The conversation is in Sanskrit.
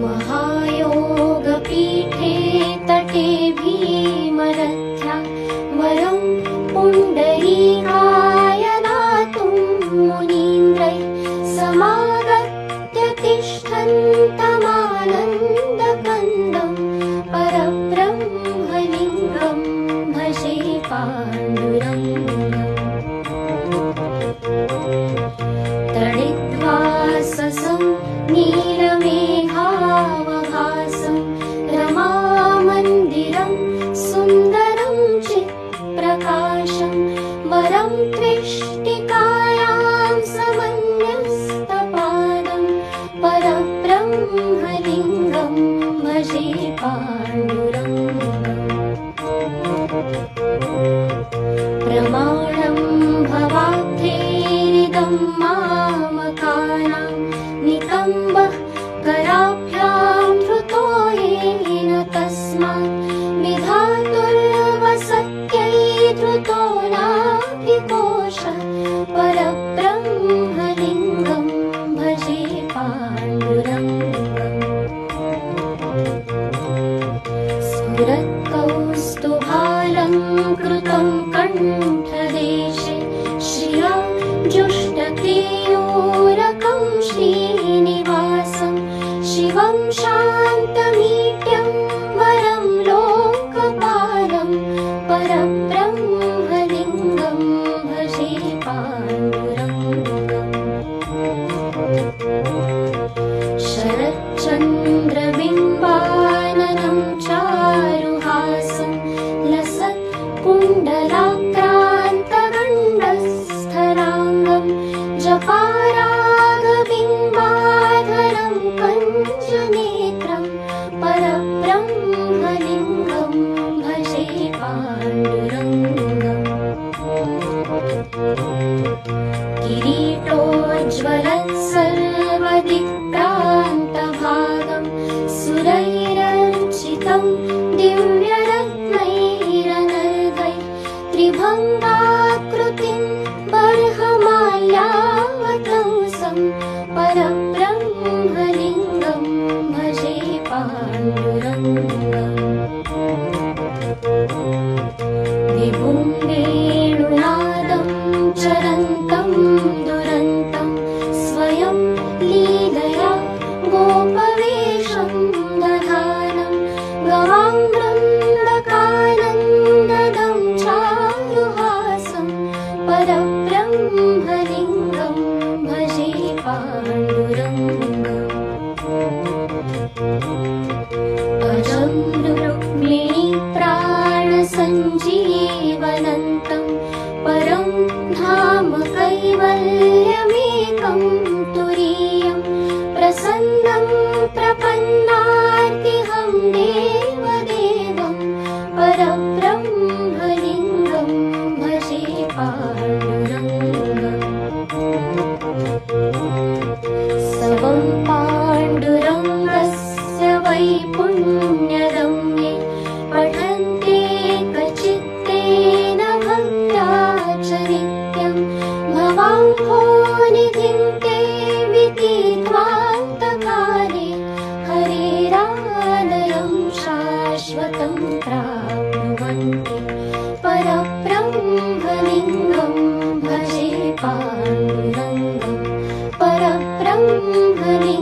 महायोगपीठे तटे भीमरथ्या वरं पुण्डरीकाय दातुं मुनीन्द्रैः समागत्य तिष्ठन्तमानन्दकन्दं परब्रह्मलिङ्गं भजे पाण्डुरङ्गम्। तडिद्वाससं नीलमेघावभासं रमामन्दिरं सुन्दरं चित्प्रकाशं वरं त्रिष्टिकायां समन्यस्तपादं परब्रह्मलिङ्गं भजे पाण्डुरङ्गम्। प्रमाणं भवाब्धेरिदं मामकानां नितम्बः कराभ्यां धृतो येन तस्मात् विधातुर्वसत्यै धृतो नाभिकोशः परब्रह्मलिङ्गं भजे पाण्डुरङ्गम्। स्फुरत्कौस्तुभालङ्कृतं कण्ठदेशे श्रिया जुष्टकेयूरकं श्रीनिवासं शिवं शान्तमीड्यं वरं लोकपालं परब्रह्मलिङ्गं भजे पाण्डुरङ्गम्। शरच्चन्द्रबिम्बाननं चारुहासं लसत्कुण्डलाक्रान्तगण्डस्थलाङ्गं जपारागबिम्बाधरं कञ्जनेत्रं परब्रह्मलिङ्गं भजे पाण्डुरङ्गम्। किरीटोज्ज्वलत्सर्वदिक्प्रान्तभागं सुरैरर्चितं दिव्यरत्नैरनर्घैः त्रिभङ्गाकृतिं बर्हमाल्यावतंसं परब्रह्मलिङ्गं भजे पाण्डुरङ्गम्। विभुं वेणुनादं चरन्तं दुरन्तं स्वयं लीलया गोपवेशं दधानं गवां वृन्दकानन्दं चारुहासं परब्रह्मलिङ्गं भजे पाण्डुरङ्गम्। अजं रुक्मिणीप्राणसञ्जीवनन्तं परं धाम कैवल्यमेकं तुरीयं प्रसन्नं प्रपन्नार्तिहं देवदेवं परब्रह्मलिङ्गं भजे पाण्डुरङ्गम्। सबं पाण्डुरङ्गस्य वै पुण्यगम्ये पठन्ते कचित्तेन भक्त्या च नित्यं भवाङ्घोनिधिं ते विदित्वान्तकाले हरेरालयं शाश्वतं प्राप्नुवन्ति परब्रह्मलिङ्गं भजे पाण्डुरङ्गं परब्रह्मलिङ्गं